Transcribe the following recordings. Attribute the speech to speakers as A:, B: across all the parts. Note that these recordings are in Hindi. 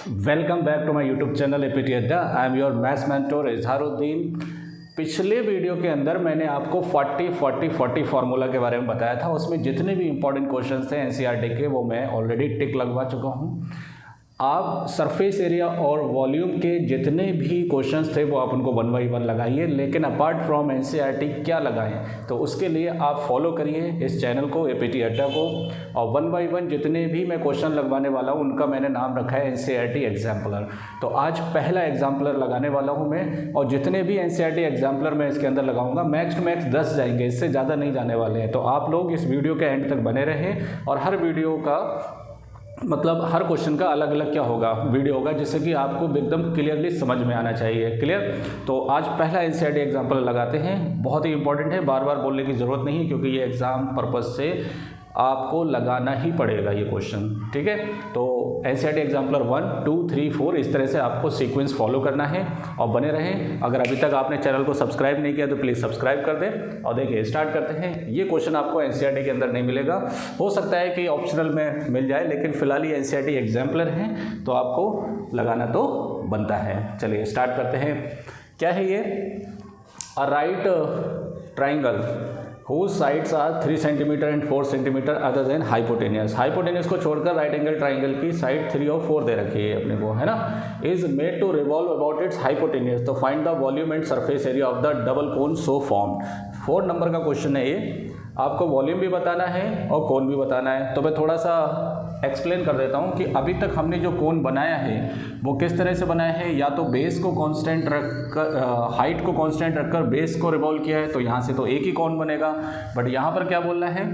A: Welcome back to my YouTube channel APT Adda. I am your maths mentor Izharuddin. पिछले वीडियो के अंदर मैंने आपको 40-40-40 फार्मूला के बारे में बताया था। उसमें जितने भी इंपॉर्टेंट क्वेश्चन थे एनसीईआरटी के वो मैं ऑलरेडी टिक लगवा चुका हूँ। आप सरफेस एरिया और वॉल्यूम के जितने भी क्वेश्चंस थे वो आप उनको 1 बाई 1 लगाइए, लेकिन अपार्ट फ्रॉम एनसीईआरटी क्या लगाएं तो उसके लिए आप फॉलो करिए इस चैनल को, एपीटी अड्डा को। और 1 बाई 1 जितने भी मैं क्वेश्चन लगवाने वाला हूँ उनका मैंने नाम रखा है एनसीईआरटी एग्जाम्पलर। तो आज पहला एग्जाम्पलर लगाने वाला हूँ मैं, और जितने भी एनसीईआरटी एग्जाम्पलर मैं इसके अंदर लगाऊंगा मैक्स टू मैक्स 10 जाएंगे, इससे ज़्यादा नहीं जाने वाले हैं। तो आप लोग इस वीडियो के एंड तक बने रहें और हर वीडियो का मतलब हर क्वेश्चन का अलग अलग क्या होगा वीडियो होगा, जिससे कि आपको एकदम क्लियरली समझ में आना चाहिए। क्लियर? तो आज पहला एनसीईआरटी एग्जाम्पल लगाते हैं। बहुत ही इंपॉर्टेंट है, बार बार बोलने की ज़रूरत नहीं है क्योंकि ये एग्ज़ाम पर्पज़ से आपको लगाना ही पड़ेगा ये क्वेश्चन। ठीक है? तो एनसीईआरटी एग्जाम्पलर 1, 2, 3, 4 इस तरह से आपको सीक्वेंस फॉलो करना है और बने रहें। अगर अभी तक आपने चैनल को सब्सक्राइब नहीं किया तो प्लीज़ सब्सक्राइब कर दें। और देखिए स्टार्ट करते हैं। ये क्वेश्चन आपको एनसीईआरटी के अंदर नहीं मिलेगा, हो सकता है कि ऑप्शनल में मिल जाए, लेकिन फिलहाल ये एनसीईआरटी एग्जाम्पलर हैं तो आपको लगाना तो बनता है। चलिए स्टार्ट करते हैं। क्या है ये? A right triangle whose sides are 3 centimetre and 4 centimetre other than hypotenuse. Hypotenuse को छोड़कर राइट एंगल ट्राइंगल की साइड 3 और 4 दे रखी है अपने को, है ना। Is made to revolve about its hypotenuse. तो find the volume and surface area of the double cone so formed. 4 number का क्वेश्चन है ये। आपको वॉल्यूम भी बताना है और कोन भी बताना है। तो मैं थोड़ा सा एक्सप्लेन कर देता हूँ कि अभी तक हमने जो कोन बनाया है वो किस तरह से बनाया है। या तो बेस को कांस्टेंट रखकर, हाइट को कांस्टेंट रखकर बेस को रिवॉल्व किया है, तो यहाँ से तो एक ही कोन बनेगा। बट यहाँ पर क्या बोलना है?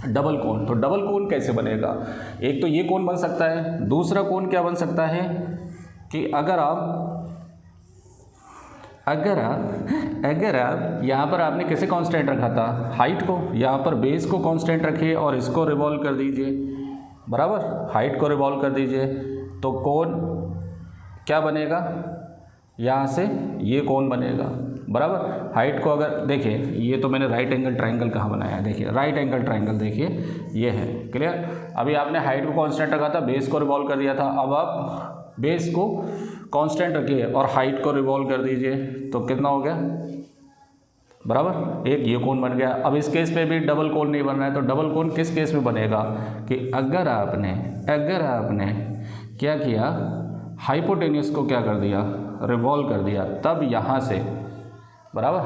A: डबल कोन। तो डबल कोन कैसे बनेगा? एक तो ये कोन बन सकता है, दूसरा कोन क्या बन सकता है कि अगर आप यहाँ पर आपने किसे कांस्टेंट रखा था? हाइट को। यहाँ पर बेस को कांस्टेंट रखिए और इसको रिवॉल्व कर दीजिए, बराबर। हाइट को रिवॉल्व कर दीजिए तो कोन क्या बनेगा? यहाँ से ये कोन बनेगा, बराबर। हाइट को अगर देखिए, ये तो मैंने राइट एंगल ट्राइंगल कहाँ बनाया है, देखिए राइट एंगल ट्राइंगल देखिए ये है। क्लियर? अभी आपने हाइट को कांस्टेंट रखा था, बेस को रिवॉल्व कर दिया था। अब आप बेस को कांस्टेंट रखिए और हाइट को रिवॉल्व कर दीजिए, तो कितना हो गया? बराबर, एक ये कोन बन गया। अब इस केस पे भी डबल कोन नहीं बन रहा है, तो डबल कोन किस केस में बनेगा कि अगर आपने क्या किया, हाइपोटेनियस को क्या कर दिया? रिवॉल्व कर दिया, तब यहाँ से बराबर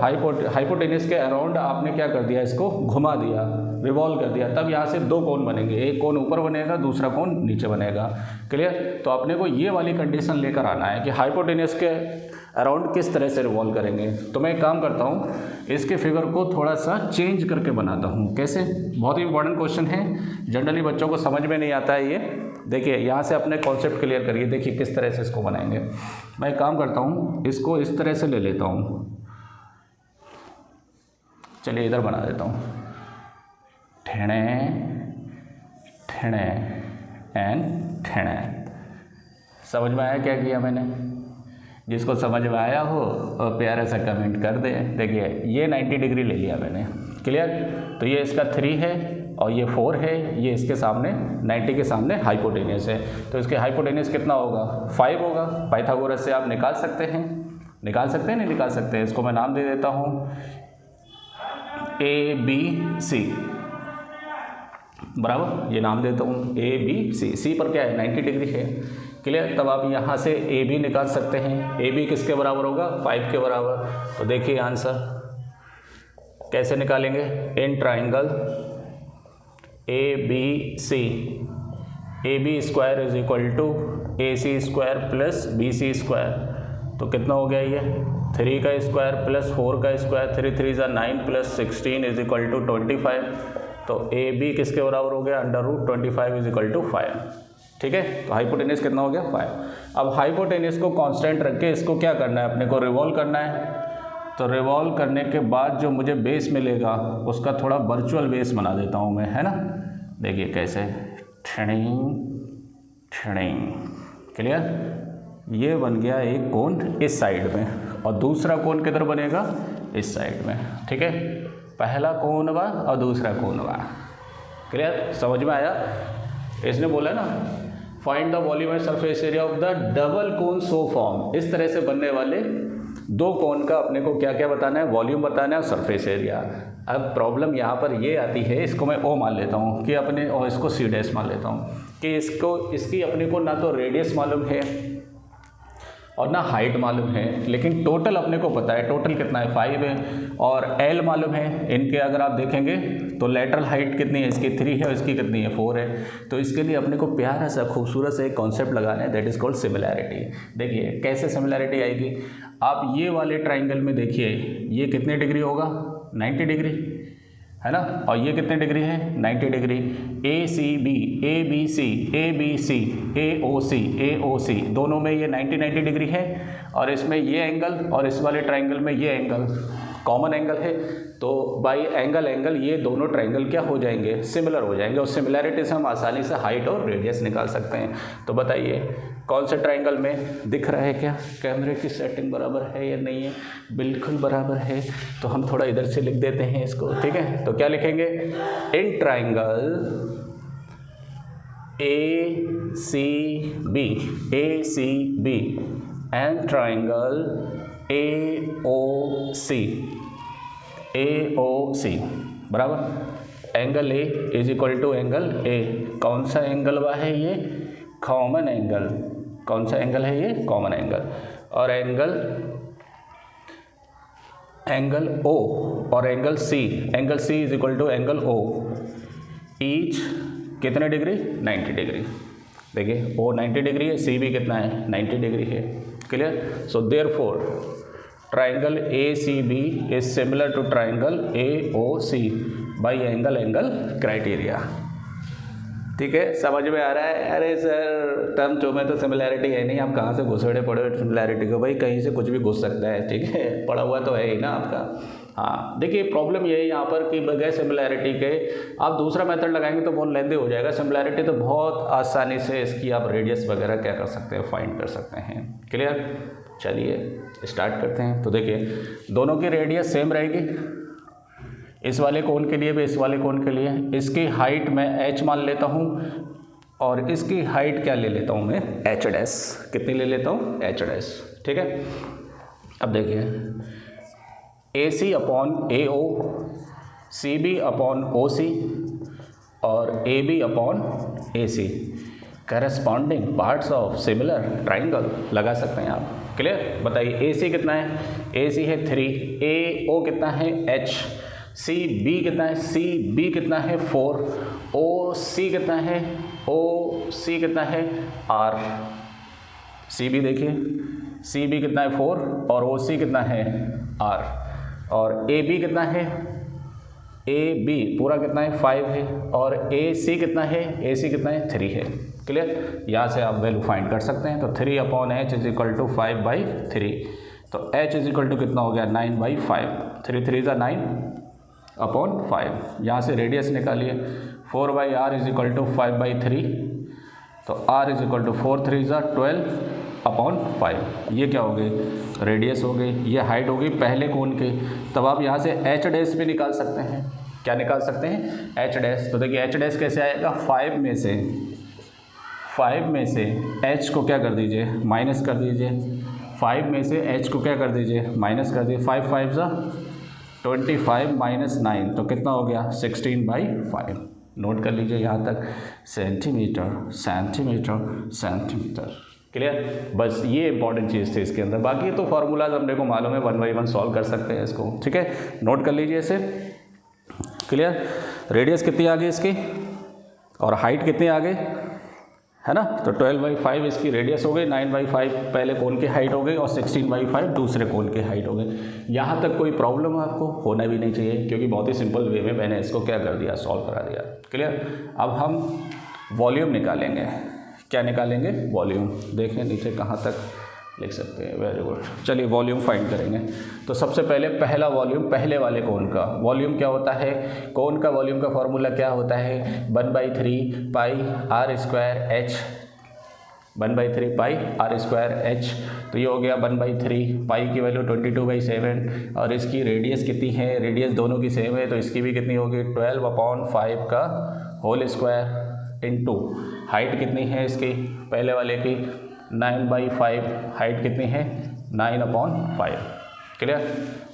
A: हाइपोटेनियस के अराउंड आपने क्या कर दिया? इसको घुमा दिया, रिवॉल्व कर दिया, तब यहाँ से 2 कोन बनेंगे। एक कोन ऊपर बनेगा, दूसरा कोन नीचे बनेगा। क्लियर? तो अपने को ये वाली कंडीशन लेकर आना है कि हाइपोटेनियस के अराउंड किस तरह से रिवॉल्व करेंगे। तो मैं एक काम करता हूँ, इसके फिगर को थोड़ा सा चेंज करके बनाता हूँ। कैसे? बहुत ही इंपॉर्टेंट क्वेश्चन है, जनरली बच्चों को समझ में नहीं आता है ये। देखिए यहाँ से अपने कॉन्सेप्ट क्लियर करिए। देखिए किस तरह से इसको बनाएंगे। मैं एक काम करता हूँ, इसको इस तरह से ले लेता हूँ। चलिए इधर बना देता हूँ, ठेणे ठेणे एंड ठेणे। समझ में आया क्या किया मैंने? जिसको समझ में आया हो और प्यारा सा कमेंट कर दे। देखिए ये 90 डिग्री ले लिया मैंने। क्लियर? तो ये इसका 3 है और ये 4 है, ये इसके सामने 90 के सामने हाइपोटेनियस है, तो इसके हाइपोटेनियस कितना होगा? 5 होगा। पाइथागोरस से आप निकाल सकते हैं, नहीं निकाल सकते? इसको मैं नाम दे देता हूँ ABC, बराबर। ये नाम देता हूँ ABC। सी पर क्या है? 90 डिग्री है। क्लियर? तब आप यहाँ से AB निकाल सकते हैं। AB किसके बराबर होगा? 5 के बराबर। तो देखिए आंसर कैसे निकालेंगे? In triangle ABC, AB square is equal to AC square plus BC square. तो कितना हो गया ये? 3 का स्क्वायर प्लस 4 का स्क्वायर, 3 3 ज़ा 9 प्लस 16 इज इक्वल टू 25। तो AB किसके बराबर हो गया? √25 इज इक्वल टू 5। ठीक है? तो हाइपोटेनियस कितना हो गया? 5। अब हाइपोटेनियस को कांस्टेंट रख के इसको क्या करना है? अपने को रिवॉल्व करना है। तो रिवॉल्व करने के बाद जो मुझे बेस मिलेगा उसका थोड़ा वर्चुअल बेस बना देता हूँ मैं, है ना। देखिए कैसे, क्लियर? ये बन गया एक कोन इस साइड में और दूसरा कोन किधर बनेगा? इस साइड में। ठीक है? पहला कोन बा और दूसरा कोन बा। क्लियर? समझ में आया? इसने बोला ना find the volume and surface area of the double cone so form. इस तरह से बनने वाले दो कोन का अपने को क्या क्या बताना है, वॉल्यूम बताना है और सरफेस एरिया। अब प्रॉब्लम यहाँ पर ये आती है, इसको मैं ओ मान लेता हूँ कि अपने, और इसको सी डैश मान लेता हूँ कि इसकी अपने को ना तो रेडियस मालूम है और ना हाइट मालूम है, लेकिन टोटल अपने को पता है, टोटल कितना है 5 है, और एल मालूम है। इनके अगर आप देखेंगे तो लेटरल हाइट कितनी है, इसकी 3 है और इसकी कितनी है 4 है। तो इसके लिए अपने को प्यारा सा खूबसूरत से एक कॉन्सेप्ट लगाना है, दैट इज़ कॉल्ड सिमिलैरिटी। देखिए कैसे सिमिलैरिटी आएगी, आप ये वाले ट्राइंगल में देखिए ये कितने डिग्री होगा, 90 डिग्री है ना, और ये कितने डिग्री है, 90 degree. A C B, A B C, A B C, A O C, A O C, दोनों में ये 90 डिग्री है, और इसमें ये एंगल और इस वाले ट्राइंगल में ये एंगल कॉमन एंगल है। तो बाई एंगल ये दोनों ट्राइंगल क्या हो जाएंगे, सिमिलर हो जाएंगे, और सिमिलैरिटी से हम आसानी से हाइट और रेडियस निकाल सकते हैं। तो बताइए कौन से ट्राइंगल में दिख रहा है, क्या कैमरे की सेटिंग बराबर है या नहीं है, बिल्कुल बराबर है। तो हम थोड़ा इधर से लिख देते हैं इसको, ठीक है। तो क्या लिखेंगे, in triangle A C B and triangle A O C बराबर angle A is equal to angle A. कौन सा एंगल हुआ है ये, कॉमन एंगल। कौन सा एंगल है ये, कॉमन एंगल। और एंगल ओ और angle C is equal to angle O, each कितने डिग्री, 90 डिग्री। देखिए ओ 90 डिग्री है, सी भी कितना है, 90 डिग्री है। Clear. So therefore triangle A C B is similar to triangle A O C by angle criteria. ठीक है, समझ में आ रहा है। अरे सर टर्म 2 में तो सिमिलैरिटी है नहीं, आप कहाँ से घुसेड़े पड़े हो सिमिलैरिटी को, भाई कहीं से कुछ भी घुस सकता है, ठीक है, पढ़ा हुआ तो है ही ना आपका। हाँ देखिए प्रॉब्लम ये है यहाँ पर कि बगैर सिमिलैरिटी के आप दूसरा मेथड लगाएंगे तो बहुत लेंदी हो जाएगा। सिमिलैरिटी तो बहुत आसानी से इसकी आप रेडियस वगैरह क्या कर सकते हैं, फाइंड कर सकते हैं। क्लियर, चलिए स्टार्ट करते हैं। तो देखिए दोनों की रेडियस सेम रहेगी, इस वाले कोण के लिए भी इस वाले कोण के लिए। इसकी हाइट मैं h मान लेता हूँ और इसकी हाइट क्या ले लेता हूँ मैं, h डैश। कितनी ले लेता हूँ, h डैश। ठीक है, अब देखिए AC upon AO, CB upon OC और AB upon AC corresponding parts of similar triangle लगा सकते हैं आप। क्लियर, बताइए AC कितना है, AC है 3, AO कितना है H, CB कितना है, CB कितना है 4, OC कितना है, OC कितना है R। CB देखिए, CB कितना है 4 और OC कितना है R, और AB कितना है, AB पूरा कितना है 5 है, और AC कितना है, AC कितना है 3 है। क्लियर, यहाँ से आप वैल्यू फाइंड कर सकते हैं। तो 3 upon H is equal to 5/3, तो H इज इक्वल टू कितना हो गया, 9/5, 3 3 ज़ा 9 अपॉन 5। यहाँ से रेडियस निकालिए, 4/r इज इक्वल टू 5/3, तो r इज इक्वल टू 4 3 ज़ा 12 अपॉन 5। ये क्या हो गई, रेडियस हो गई, ये हाइट हो गई पहले कोण की। तब आप यहाँ से h डैश भी निकाल सकते हैं। क्या निकाल सकते हैं, h डैश। तो देखिए h डैश कैसे आएगा, 5 में से h को क्या कर दीजिए, माइनस कर दीजिए। 5 में से h को क्या कर दीजिए, माइनस कर दीजिए। 5 5 ज़ा 25 माइनस 9, तो कितना हो गया, 16/5। नोट कर लीजिए यहाँ तक, सेंटीमीटर सेंटीमीटर सेंटीमीटर। क्लियर, बस ये इंपॉर्टेंट चीज़ थी इसके अंदर। बाकी तो फार्मूलाज अपने को मालूम है, 1 बाई 1 सॉल्व कर सकते हैं इसको। ठीक है, नोट कर लीजिए इसे। क्लियर, रेडियस कितनी आ गई इसकी और हाइट कितनी आ गई, है ना। तो 12/5 इसकी रेडियस हो गई, 9/5 पहले कोण की हाइट हो गई और 16/5 दूसरे कोण की हाइट हो गई। यहाँ तक कोई प्रॉब्लम आपको होना भी नहीं चाहिए, क्योंकि बहुत ही सिंपल वे में मैंने इसको क्या कर दिया, सॉल्व करा दिया। क्लियर, अब हम वॉल्यूम निकालेंगे। क्या निकालेंगे, वॉल्यूम। देखें नीचे कहाँ तक लिख सकते हैं, वेरी गुड। चलिए वॉल्यूम फाइंड करेंगे। तो सबसे पहले पहला वॉल्यूम, पहले वाले कोण का वॉल्यूम क्या होता है, कोण का वॉल्यूम का फॉर्मूला क्या होता है, 1/3 पाई r स्क्वायर h, 1/3 पाई r स्क्वायर h। तो ये हो गया 1/3, पाई की वैल्यू 22/7, और इसकी रेडियस कितनी है, रेडियस दोनों की सेम है, तो इसकी भी कितनी होगी, 12/5 का होल स्क्वायर इंटू हाइट कितनी है इसकी, पहले वाले की 9/5, हाइट कितनी है 9/5, क्लियर।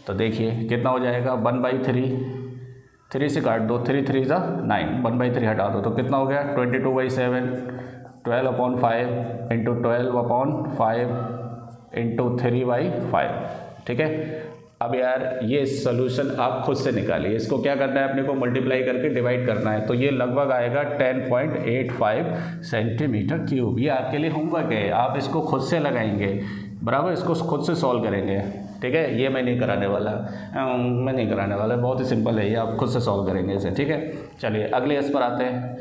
A: तो देखिए कितना हो जाएगा 1/3, 3 से काट दो, 3 3 ज़ा 9, 1/3 हटा दो तो कितना हो गया 22/7, 12/5 इंटू 12/5 इंटू 3/5, ठीक है। अब यार ये सोल्यूशन आप खुद से निकालिए, इसको क्या करना है अपने को मल्टीप्लाई करके डिवाइड करना है, तो ये लगभग आएगा 10.85 सेंटीमीटर क्यूब। ये आपके लिए होमवर्क है, आप इसको खुद से लगाएंगे, बराबर, इसको खुद से सॉल्व करेंगे, ठीक है। ये मैं नहीं कराने वाला, बहुत ही सिंपल है ये, आप खुद से सॉल्व करेंगे इसे, ठीक है। चलिए अगले इस पर आते हैं,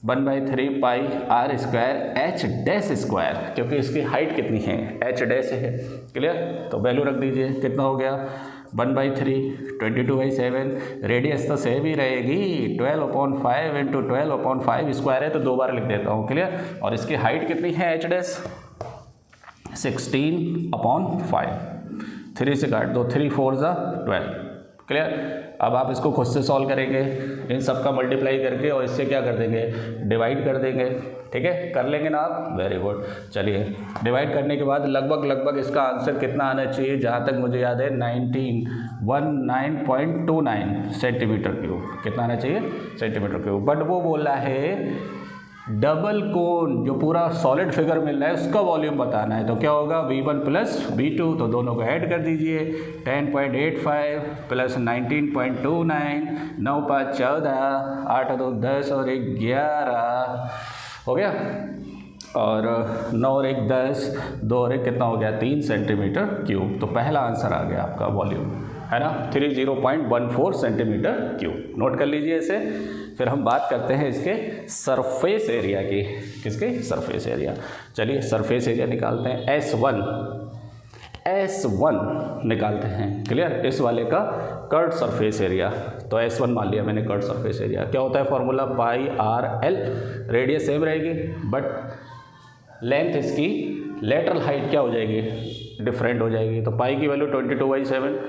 A: 1/3 पाई r square h dash square, क्योंकि इसकी हाइट कितनी है h डैश है, क्लियर। तो वैल्यू रख दीजिए, कितना हो गया 1/3, 22/7, रेडियस तो सेम ही रहेगी 12/5 इंटू 12/5 स्क्वायर है तो 2 बार लिख देता हूँ, क्लियर। और इसकी हाइट कितनी है h डैश 16/5, 3 से काट दो, 3 4 ज़ा 12, क्लियर। अब आप इसको खुद से सॉल्व करेंगे, इन सब का मल्टीप्लाई करके और इससे क्या कर देंगे डिवाइड कर देंगे, ठीक है। कर लेंगे ना आप, वेरी गुड। चलिए डिवाइड करने के बाद लगभग इसका आंसर कितना आना चाहिए, जहाँ तक मुझे याद है 19.29 सेंटीमीटर क्यूब, कितना आना चाहिए सेंटीमीटर क्यूब। बट वो बोला है डबल कोन जो पूरा सॉलिड फिगर मिल रहा है उसका वॉल्यूम बताना है, तो क्या होगा V1 प्लस V2, तो दोनों को ऐड कर दीजिए, 10.85 प्लस 19.29, 9 5 14, 8 2 10 और 1 11 हो गया, और 9 और 1 10, 2 और 1 कितना हो गया 3 सेंटीमीटर क्यूब। तो पहला आंसर आ गया आपका वॉल्यूम, है ना 30.14 सेंटीमीटर क्यूब। नोट कर लीजिए इसे। फिर हम बात करते हैं इसके सरफेस एरिया की, किसके सरफेस एरिया। चलिए सरफेस एरिया निकालते हैं, S1 निकालते हैं, क्लियर। इस वाले का कर्व सरफेस एरिया, तो S1 मान लिया मैंने कर्व सरफेस एरिया। क्या होता है फॉर्मूला πr/l, रेडियस सेम रहेगी बट लेंथ इसकी लेटरल हाइट क्या हो जाएगी डिफरेंट हो जाएगी। तो पाई की वैल्यू 22/7,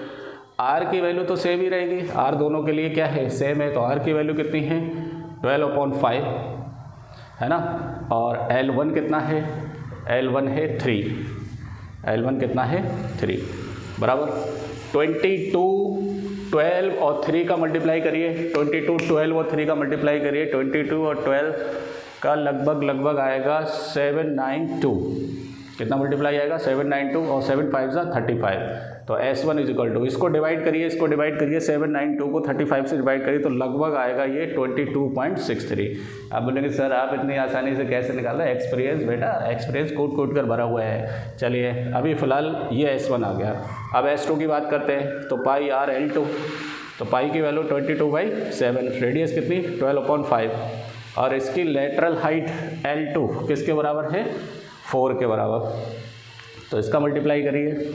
A: आर की वैल्यू तो सेम ही रहेगी, आर दोनों के लिए क्या है सेम है, तो आर की वैल्यू कितनी है 12/5, है ना। और L1 कितना है, L1 है 3, L1 कितना है 3, बराबर 22, 12 और 3 का मल्टीप्लाई करिए, 22, 12 और 3 का मल्टीप्लाई करिए, 22 और 12 का लगभग आएगा 792, कितना मल्टीप्लाई आएगा 792 और 7 5 ज़ा 35। तो S1 इज इक्वल टू, इसको डिवाइड करिए 792 को 35 से डिवाइड करिए तो लगभग आएगा ये 22.63। आप बोलेंगे सर आप इतनी आसानी से कैसे निकाला, एक्सपीरियंस बेटा, एक्सपीरियंस कूट कर भरा हुआ है। चलिए अभी फ़िलहाल ये S1 आ गया। अब S2 की बात करते हैं, तो पाई r/L2, तो पाई की वैल्यू 22/7, रेडियस कितनी 12/5 और इसकी लेटरल हाइट L2 किसके बराबर है 4 के बराबर। तो इसका मल्टीप्लाई करिए,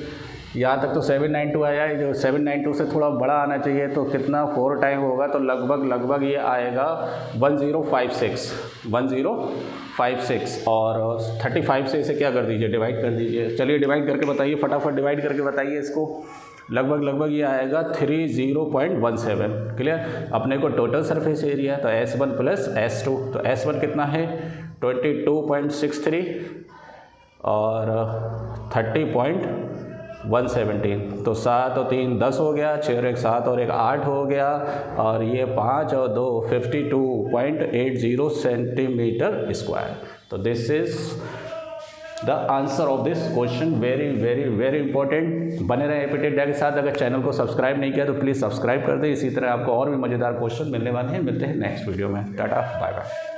A: यहाँ तक तो 792 आया है, जो 792 से थोड़ा बड़ा आना चाहिए, तो कितना 4 टाइम होगा, तो लगभग ये आएगा 1056 और 35 से इसे क्या कर दीजिए डिवाइड कर दीजिए। चलिए डिवाइड करके बताइए, फटाफट डिवाइड करके बताइए इसको। लगभग ये आएगा 30.17, क्लियर। अपने को टोटल सरफेस एरिया तो S1 प्लस S2, तो S1 कितना है 22.63 और 30.117, तो 7 और 3 10 हो गया, 6 और 1 7 और 1 8 हो गया, और ये 5 और 2 52.80 सेंटीमीटर स्क्वायर। तो this is the answer of this question, very important. बने रहे एपीटी अड्डा के साथ। अगर चैनल को सब्सक्राइब नहीं किया तो प्लीज़ सब्सक्राइब कर दें। इसी तरह आपको और भी मज़ेदार क्वेश्चन मिलने वाले हैं। मिलते हैं नेक्स्ट वीडियो में। टाटा बाय बाय।